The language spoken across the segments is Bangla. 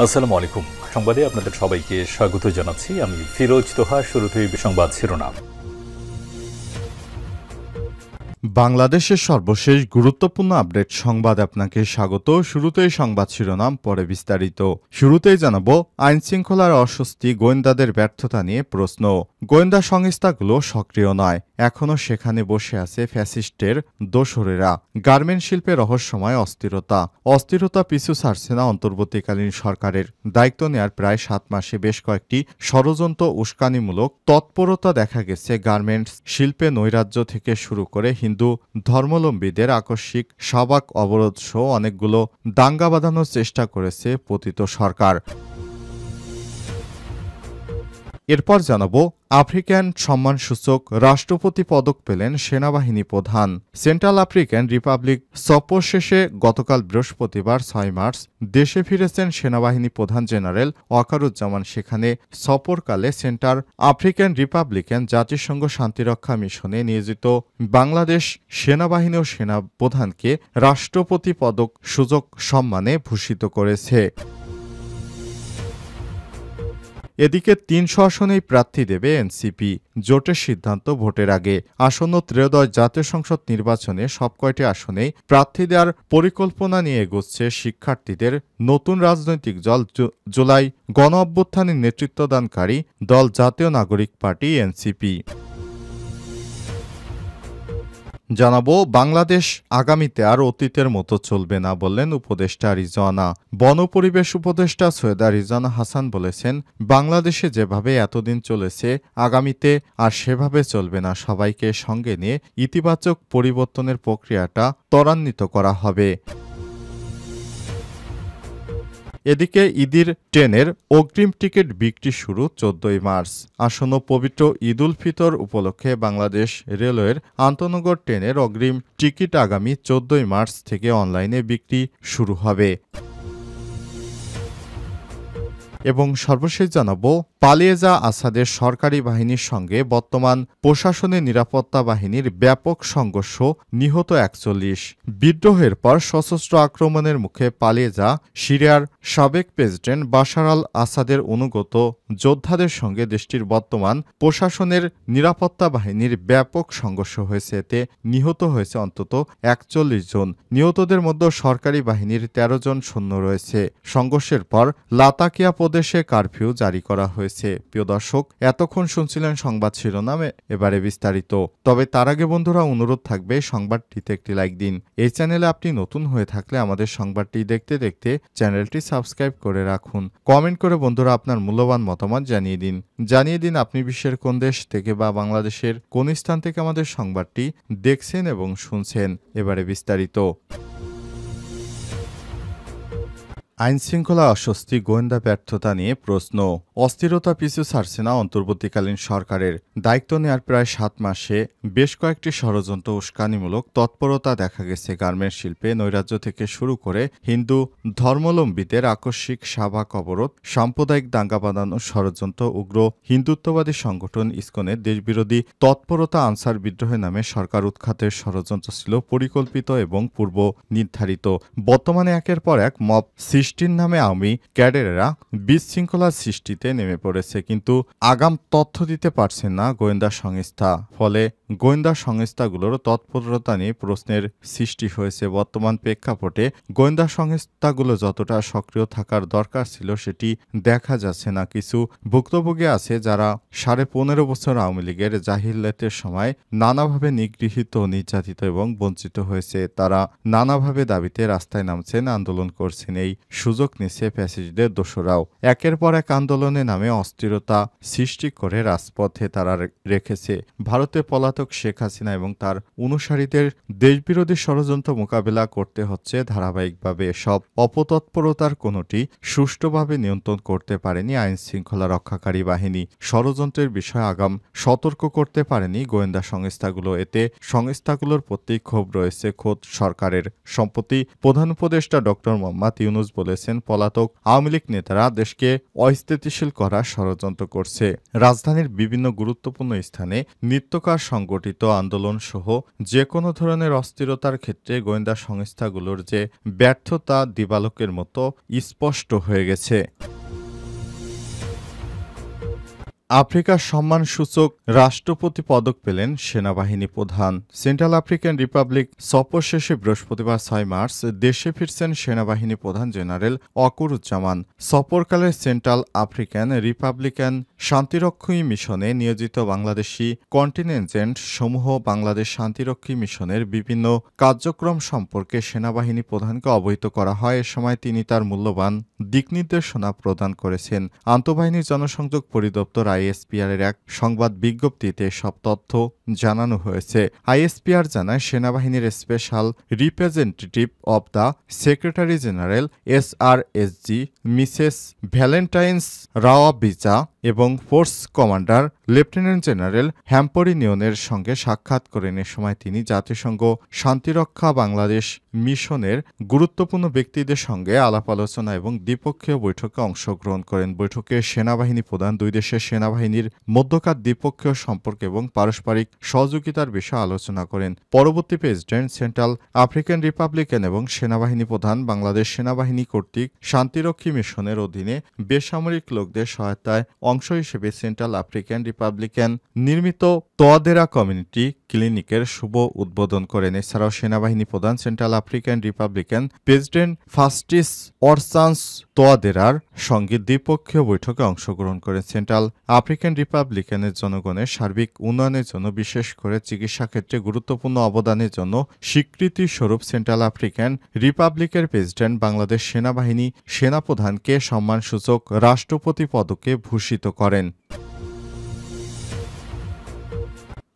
আসসালামু আলাইকুম। সংবাদে আপনাদের সবাইকে স্বাগত জানাচ্ছি। আমি ফিরোজ তোহা। শুরুতেই সংবাদ শিরোনাম। বাংলাদেশের সর্বশেষ গুরুত্বপূর্ণ আপডেট সংবাদ আপনাকে স্বাগত। শুরুতেই সংবাদ শিরোনাম, পরে বিস্তারিত। শুরুতেই জানাবো, আইন শৃঙ্খলার অস্বস্তি, গোয়েন্দাদের ব্যর্থতা নিয়ে প্রশ্ন। গোয়েন্দা সংস্থাগুলো সক্রিয় নয়, এখনও সেখানে বসে আছে ফ্যাসিস্টের দোসরেরা। গার্মেন্ট শিল্পে রহস্যময় অস্থিরতা পিছু ছাড়ছে না অন্তর্বর্তীকালীন সরকারের। দায়িত্ব নেয়ার প্রায় 7 মাসে বেশ কয়েকটি ষড়যন্ত্র, উস্কানিমূলক তৎপরতা দেখা গেছে। গার্মেন্টস শিল্পে নৈরাজ্য থেকে শুরু করে হিন্দু ধর্মাবলম্বীদের আকস্মিক শাহবাগ অবরোধ সহ অনেকগুলো দাঙ্গা বাঁধানোর চেষ্টা করেছে পতিত সরকার। এরপর জানাবো, আফ্রিকান সম্মানসূচক রাষ্ট্রপতি পদক পেলেন সেনাবাহিনী প্রধান। সেন্ট্রাল আফ্রিকান রিপাবলিক সফর শেষে গতকাল বৃহস্পতিবার 6 মার্চ দেশে ফিরেছেন সেনাবাহিনী প্রধান জেনারেল ওয়াকারুজ্জামান। সেখানে সফরকালে সেন্ট্রাল আফ্রিকান রিপাবলিকান জাতিসংঘ শান্তিরক্ষা মিশনে নিয়োজিত বাংলাদেশ সেনাবাহিনী ও সেনাপ্রধানকে রাষ্ট্রপতি পদক সুযোগ সম্মানে ভূষিত করেছে। এদিকে 300 আসনেই প্রার্থী দেবে এনসিপি। জোটের সিদ্ধান্ত ভোটের আগে। আসন্ন ত্রয়োদশ জাতীয় সংসদ নির্বাচনে সবকয়টি আসনেই প্রার্থী দেওয়ার পরিকল্পনা নিয়ে এগোচ্ছে শিক্ষার্থীদের নতুন রাজনৈতিক দল জুলাই গণ অভ্যুত্থানের নেতৃত্বদানকারী দল জাতীয় নাগরিক পার্টি এনসিপি। জানাবো, বাংলাদেশ আগামীতে আর অতীতের মতো চলবে না বললেন উপদেষ্টা রিজওয়ানা। বন পরিবেশ উপদেষ্টা সৈয়দা রিজওয়ানা হাসান বলেছেন, বাংলাদেশে যেভাবে এতদিন চলেছে আগামীতে আর সেভাবে চলবে না। সবাইকে সঙ্গে নিয়ে ইতিবাচক পরিবর্তনের প্রক্রিয়াটা ত্বরান্বিত করা হবে। এদিকে ঈদের ট্রেনের অগ্রিম টিকিট বিক্রি শুরু 14 মার্চ। আসন্ন পবিত্র ঈদ উল ফিতর উপলক্ষে বাংলাদেশ রেলওয়ের আন্তনগর ট্রেনের অগ্রিম টিকিট আগামী 14 মার্চ থেকে অনলাইনে বিক্রি শুরু হবে। এবং সর্বশেষ জানাবো, পালিয়ে যা আসাদের সরকারি বাহিনীর সঙ্গে বর্তমান প্রশাসনের নিরাপত্তা বাহিনীর ব্যাপক সংঘর্ষ, নিহত 41। বিদ্রোহের পর সশস্ত্র আক্রমণের মুখে পালিয়ে যা সিরিয়ার সাবেক প্রেসিডেন্ট বাশার আল আসাদের অনুগত যোদ্ধাদের সঙ্গে দেশটির বর্তমান প্রশাসনের নিরাপত্তা বাহিনীর ব্যাপক সংঘর্ষ হয়েছে। এতে নিহত হয়েছে অন্তত 41 জন। নিহতদের মধ্যে সরকারি বাহিনীর 13 জন সৈন্য রয়েছে। সংঘর্ষের পর লাতাকিয়া প্রদেশে কারফিউ জারি করা হয়েছে। প্রিয় দর্শক, এতক্ষণ শুনছিলেন সংবাদ শিরোনামে, এবারে বিস্তারিত। তবে তার আগে বন্ধুরা, অনুরোধ থাকবে সংবাদটিতে একটি লাইক দিন। এই চ্যানেলে আপনি নতুন হয়ে থাকলে আমাদের সংবাদটি দেখতে দেখতে চ্যানেলটি সাবস্ক্রাইব করে রাখুন। কমেন্ট করে বন্ধুরা আপনার মূল্যবান মতামত জানিয়ে দিন আপনি বিশ্বের কোন দেশ থেকে বা বাংলাদেশের কোন স্থান থেকে আমাদের সংবাদটি দেখছেন এবং শুনছেন। এবারে বিস্তারিত। আইন শৃঙ্খলা অস্বস্তি, গোয়েন্দা ব্যর্থতা নিয়ে প্রশ্ন। অস্থিরতা পিছু ছাড়ছে না অন্তর্বর্তীকালীন সরকারের। দায়িত্ব নেওয়ার প্রায় 7 মাসে বেশ কয়েকটি ষড়যন্ত্র, উস্কানিমূলক তৎপরতা দেখা গেছে। গার্মেন্ট শিল্পে নৈরাজ্য থেকে শুরু করে হিন্দু ধর্মাবলম্বীদের আকস্মিক শাহবাগ অবরোধ, সাম্প্রদায়িক দাঙ্গা বাঁধানোর ষড়যন্ত্র, উগ্র হিন্দুত্ববাদী সংগঠন ইসকনের দেশবিরোধী তৎপরতা, আনসার বিদ্রোহের নামে সরকার উৎখাতের ষড়যন্ত্র ছিল পরিকল্পিত এবং পূর্ব নির্ধারিত। বর্তমানে একের পর এক মব সৃষ্টির নামে আওয়ামী ক্যাডারেরা বিশৃঙ্খলা সৃষ্টিতে নেমে পড়েছে, কিন্তু আগাম তথ্য দিতে পারছে না গোয়েন্দা সংস্থা। ফলে গোয়েন্দা সংস্থাগুলোর তৎপরতা নিয়ে প্রশ্নের সৃষ্টি হয়েছে। বর্তমান প্রেক্ষাপটে গোয়েন্দা সংস্থাগুলো যতটা সক্রিয় থাকার দরকার ছিল সেটি দেখা যাচ্ছে না। কিছু ভুক্তভোগী আছে যারা 15.5 বছর আওয়ামী লীগের জাহিলিয়াতের সময় নানাভাবে নিগৃহীত, নির্যাতিত এবং বঞ্চিত হয়েছে। তারা নানাভাবে দাবিতে রাস্তায় নামছেন, আন্দোলন করছেন। এই সুযোগ নিচ্ছে ফ্যাসিস্টদের দোসরাও। একের পর এক আন্দোলনের নামে অস্থিরতা সৃষ্টি করে রাজপথে তারা রেখেছে। ভারতে পলাতক শেখ হাসিনা এবং তার অনুসারীদের দেশবিরোধী ষড়যন্ত্র মোকাবেলা করতে হচ্ছে ধারাবাহিকভাবে। সব অপতৎপরতার কোনোটি সুষ্ঠুভাবে নিয়ন্ত্রণ করতে পারেনি আইন শৃঙ্খলা রক্ষাকারী বাহিনী। ষড়যন্ত্রের বিষয়ে আগাম সতর্ক করতে পারেনি গোয়েন্দা সংস্থাগুলো। এতে সংস্থাগুলোর প্রতি ক্ষোভ রয়েছে খোদ সরকারের। সম্প্রতি প্রধান উপদেষ্টা ডক্টর মোহাম্মদ ইউনূস বলেছেন, পলাতক আওয়ামী লীগ নেতারা দেশকে অস্থিতিশীল বাতিল করার ষড়যন্ত্র করছে। রাজধানীর বিভিন্ন গুরুত্বপূর্ণ স্থানে নিত্যকার সংগঠিত আন্দোলন সহ যে কোনো ধরনের অস্থিরতার ক্ষেত্রে গোয়েন্দা সংস্থাগুলোর যে ব্যর্থতা দিবালোকের মতো স্পষ্ট হয়ে গেছে। আফ্রিকার সম্মানসূচক রাষ্ট্রপতি পদক পেলেন সেনাবাহিনী প্রধান। সেন্ট্রাল আফ্রিকান রিপাবলিক সফর শেষে বৃহস্পতিবার ৬ মার্চ দেশে ফিরছেন সেনাবাহিনী প্রধান জেনারেল ওয়াকুরুজ্জামান। সফরকালে সেন্ট্রাল আফ্রিকান রিপাবলিকান শান্তিরক্ষী মিশনে নিয়োজিত বাংলাদেশি কন্টিনজেন্ট সমূহ বাংলাদেশ শান্তিরক্ষী মিশনের বিভিন্ন কার্যক্রম সম্পর্কে সেনাবাহিনী প্রধানকে অবহিত করা হয়। এ সময় তিনি তার মূল্যবান দিকনির্দেশনা প্রদান করেছেন। আন্তঃবাহিনী জনসংযোগ পরিদপ্তর আইএসপিআর এর এক সংবাদ বিজ্ঞপ্তিতে সব তথ্য জানানো হয়েছে। আইএসপিআর জানায়, সেনাবাহিনীর special representative of the secretary general SRSG Mrs Valentines Rugwabiza এবং ফোর্স কমান্ডার লেফটেন্যান্ট জেনারেল হ্যাম্পরিনিয়নের সঙ্গে সাক্ষাৎ করেন। এ সময় তিনি জাতিসংঘ শান্তিরক্ষা বাংলাদেশ মিশনের গুরুত্বপূর্ণ ব্যক্তিদের সঙ্গে আলাপ আলোচনা এবং দ্বিপক্ষীয় বৈঠকে অংশগ্রহণ করেন। বৈঠকে সেনাবাহিনী প্রধান দুই দেশের সেনাবাহিনীর মধ্যকার দ্বিপক্ষীয় সম্পর্ক এবং পারস্পরিক সহযোগিতার বিষয়ে আলোচনা করেন। পরবর্তী প্রেসিডেন্ট সেন্ট্রাল আফ্রিকান রিপাবলিকান এবং সেনাবাহিনী প্রধান বাংলাদেশ সেনাবাহিনী কর্তৃক শান্তিরক্ষী মিশনের অধীনে বেসামরিক লোকদের সহায়তায় অংশ হিসেবে সেন্ট্রাল আফ্রিকান রিপাবলিকান নির্মিত তোয়াদেরা কমিউনিটি ক্লিনিকের শুভ উদ্বোধন করেন। এছাড়াও সেনাবাহিনী প্রধান সেন্ট্রাল আফ্রিকান রিপাবলিকান প্রেসিডেন্ট ফাস্টিস অরসান্স তোয়াদেরার সঙ্গে দ্বিপক্ষীয় বৈঠকে অংশগ্রহণ করেন। সেন্ট্রাল আফ্রিকান রিপাবলিকানের জনগণের সার্বিক উন্নয়নের জন্য, বিশেষ করে চিকিৎসা ক্ষেত্রে গুরুত্বপূর্ণ অবদানের জন্য স্বীকৃতি স্বরূপ সেন্ট্রাল আফ্রিকান রিপাবলিকের প্রেসিডেন্ট বাংলাদেশ সেনাবাহিনী সেনাপ্রধানকে সম্মানসূচক রাষ্ট্রপতি পদকে ভূষিত করেন।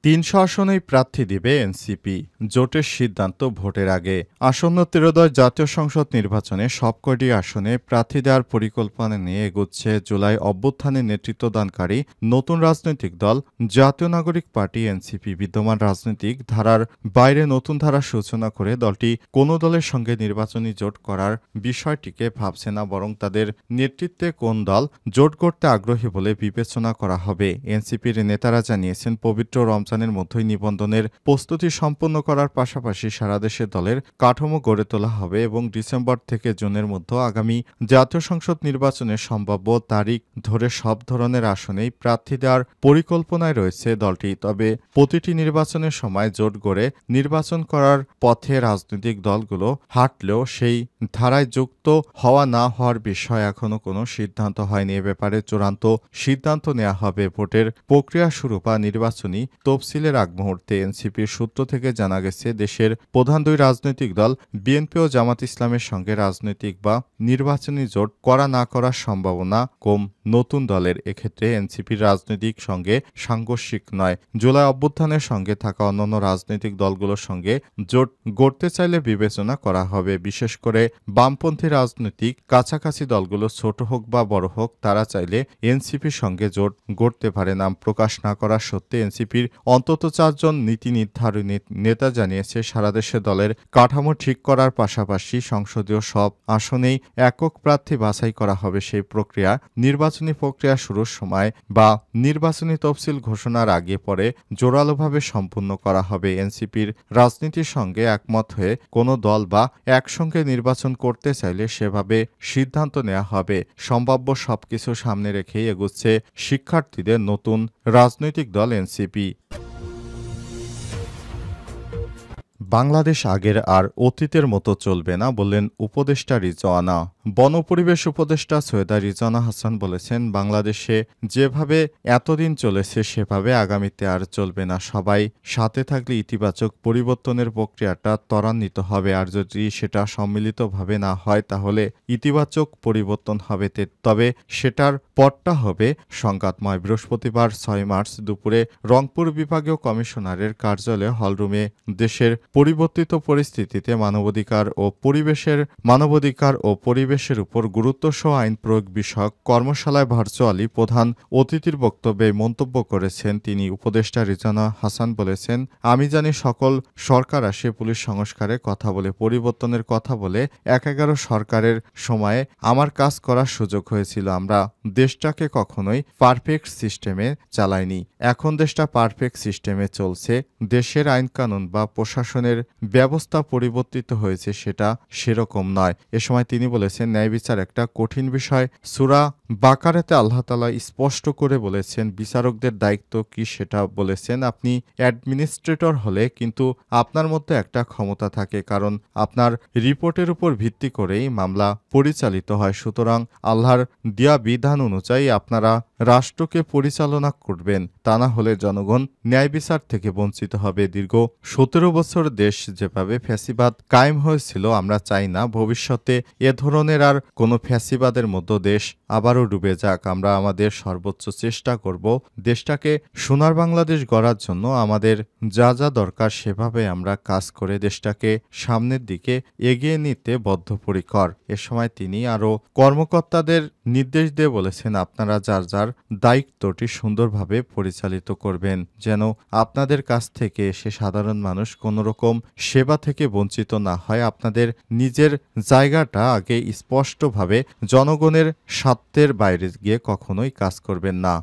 ৩০০ আসনেই প্রার্থী দিবে এনসিপি, জোটের সিদ্ধান্ত ভোটের আগে। আসন্ন ত্রয়োদশ জাতীয় সংসদ নির্বাচনে সবকটি আসনে প্রার্থী দেওয়ার পরিকল্পনা নিয়ে এগোচ্ছে জুলাই অভ্যুত্থানে নেতৃত্বদানকারী নতুন রাজনৈতিক দল জাতীয় নাগরিক পার্টি এনসিপি। বিদ্যমান রাজনৈতিক ধারার বাইরে নতুন ধারার সূচনা করে দলটি কোনো দলের সঙ্গে নির্বাচনী জোট করার বিষয়টিকে ভাবছে না, বরং তাদের নেতৃত্বে কোন দল জোট করতে আগ্রহী বলে বিবেচনা করা হবে। এনসিপির নেতারা জানিয়েছেন, পবিত্র রমজানের মধ্যেই নিবন্ধনের প্রস্তুতি সম্পন্ন করার পাশাপাশি সারা দেশে দলের কাঠামো গড়ে তোলা হবে এবং ডিসেম্বর থেকে জুনের মধ্যে আগামী জাতীয় সংসদ নির্বাচনের সম্ভাব্য তারিখ ধরে সব ধরনের আসনেই প্রার্থী দেওয়ার পরিকল্পনায় রয়েছে দলটি। তবে প্রতিটি নির্বাচনের সময় জোট গড়ে নির্বাচন করার পথে রাজনৈতিক দলগুলো হাঁটলেও সেই ধারায় যুক্ত হওয়া না হওয়ার বিষয়ে এখনো কোনো সিদ্ধান্ত হয়নি। এ ব্যাপারে চূড়ান্ত সিদ্ধান্ত নেওয়া হবে ভোটের প্রক্রিয়া শুরু বা নির্বাচনী তফসিলের আগ মুহূর্তে। এনসিপির সূত্র থেকে জানা গেছে, দেশের প্রধান দুই রাজনৈতিক দল বিএনপি ও জামাত ইসলামের সঙ্গে রাজনৈতিক বা নির্বাচনী জোট করা না করার সম্ভাবনা কম নতুন দলের। এক্ষেত্রে এনসিপির রাজনৈতিক সঙ্গে সাংঘর্ষিক নয়। জুলাই অভ্যুত্থানের সঙ্গে থাকা অন্যান্য রাজনৈতিক দলগুলোর সঙ্গে জোট গড়তে চাইলে বিবেচনা করা হবে। বিশেষ করে বামপন্থী রাজনৈতিক কাছাকাছি দলগুলো ছোট হোক বা বড় হোক, তারা চাইলে এনসিপির সঙ্গে জোট গড়তে পারে। নাম প্রকাশ না করার সত্ত্বে এনসিপির অন্তত 4 জন নীতি নির্ধারণী নেতা জানিয়েছে, সারা দেশে দলের কাঠামো ঠিক করার পাশাপাশি সংসদীয় সব আসনেই একক প্রার্থী বাছাই করা হবে। সেই প্রক্রিয়া নির্বাচনী প্রক্রিয়া শুরুর সময় বা নির্বাচনী তফসিল ঘোষণার আগে পরে জোরালোভাবে সম্পূর্ণ করা হবে। এনসিপির রাজনীতির সঙ্গে একমত হয়ে কোনো দল বা একসঙ্গে নির্বাচন করতে চাইলে সেভাবে সিদ্ধান্ত নেওয়া হবে। সম্ভাব্য সবকিছু সামনে রেখেই এগুচ্ছে শিক্ষার্থীদের নতুন রাজনৈতিক দল এনসিপি। বাংলাদেশ আগের আর অতীতের মতো চলবে না বললেন উপদেষ্টা রিজওয়ানা। বন পরিবেশ উপদেষ্টা সৈয়দা রিজওয়ানা হাসান বলেছেন, বাংলাদেশে যেভাবে এতদিন চলেছে সেভাবে আগামীতে আর চলবে না। সবাই সাথে থাকলে ইতিবাচক পরিবর্তনের প্রক্রিয়াটা ত্বরান্বিত হবে। আর যদি সেটা সম্মিলিতভাবে না হয় তাহলে ইতিবাচক পরিবর্তন হবে, তবে সেটার পথটা হবে সংঘাতময়। বৃহস্পতিবার 6 মার্চ দুপুরে রংপুর বিভাগীয় কমিশনারের কার্যালয়ে হলরুমে দেশের পরিবর্তিত পরিস্থিতিতে মানবাধিকার ও পরিবেশ পরিবেশের উপর গুরুত্বসহ আইন প্রয়োগ বিষয়ক কর্মশালায় ভার্চুয়ালি প্রধান অতিথির বক্তব্যে মন্তব্য করেছেন তিনি। উপদেষ্টা রিজানা হাসান বলেছেন, আমি জানি সকল সরকার আসে পুলিশ সংস্কারের কথা বলে, পরিবর্তনের কথা বলে। ১/১১ সরকারের সময়ে আমার কাজ করার সুযোগ হয়েছিল। আমরা দেশটাকে কখনোই পারফেক্ট সিস্টেমে চালাইনি। এখন দেশটা পারফেক্ট সিস্টেমে চলছে। দেশের আইনকানুন বা প্রশাসনের ব্যবস্থা পরিবর্তিত হয়েছে, সেটা সেরকম নয়। এ সময় তিনি বলেছেন, ন্যায় বিচার একটা কঠিন বিষয়। সূরা বাকারাতে আল্লাহ তাআলা স্পষ্ট করে বলেছেন বিচারকদের দায়িত্ব কি সেটা বলেছেন। আপনি অ্যাডমিনিস্ট্রেটর হলে কিন্তু আপনার মধ্যে একটা ক্ষমতা থাকে, কারণ আপনার রিপোর্টের উপর ভিত্তি করেই মামলা পরিচালিত হয়। সুতরাং আল্লাহর দেয়া বিধান অনুযায়ী আপনারা রাষ্ট্রকে পরিচালনা করবেন, তা না হলে জনগণ ন্যায় বিচার থেকে বঞ্চিত হবে। দীর্ঘ ১৭ বছর দেশ যেভাবে ফ্যাসিবাদ কায়েম হয়েছিল, আমরা চাই না ভবিষ্যতে এ ধরনের আর কোনো ফ্যাসিবাদের মতো দেশ আবারও ডুবে যাক। আমরা আমাদের সর্বোচ্চ চেষ্টা করব দেশটাকে সোনার বাংলাদেশ গড়ার জন্য। আমাদের যা যা দরকার সেভাবে আমরা কাজ করে দেশটাকে সামনের দিকে এগিয়ে নিতে বদ্ধপরিকর। এ সময় তিনি আরও কর্মকর্তাদের নির্দেশ দিয়ে বলেছেন, আপনারা যার যার দায়িত্বটি সুন্দরভাবে পরিচালিত করবেন, যেন আপনাদের কাছ থেকে এসে সাধারণ মানুষ কোনো রকম সেবা থেকে বঞ্চিত না হয়। আপনাদের নিজের জায়গাটা আগে স্পষ্টভাবে জনগণের স্বার্থের বাইরে গিয়ে কখনোই কাজ করবেন না।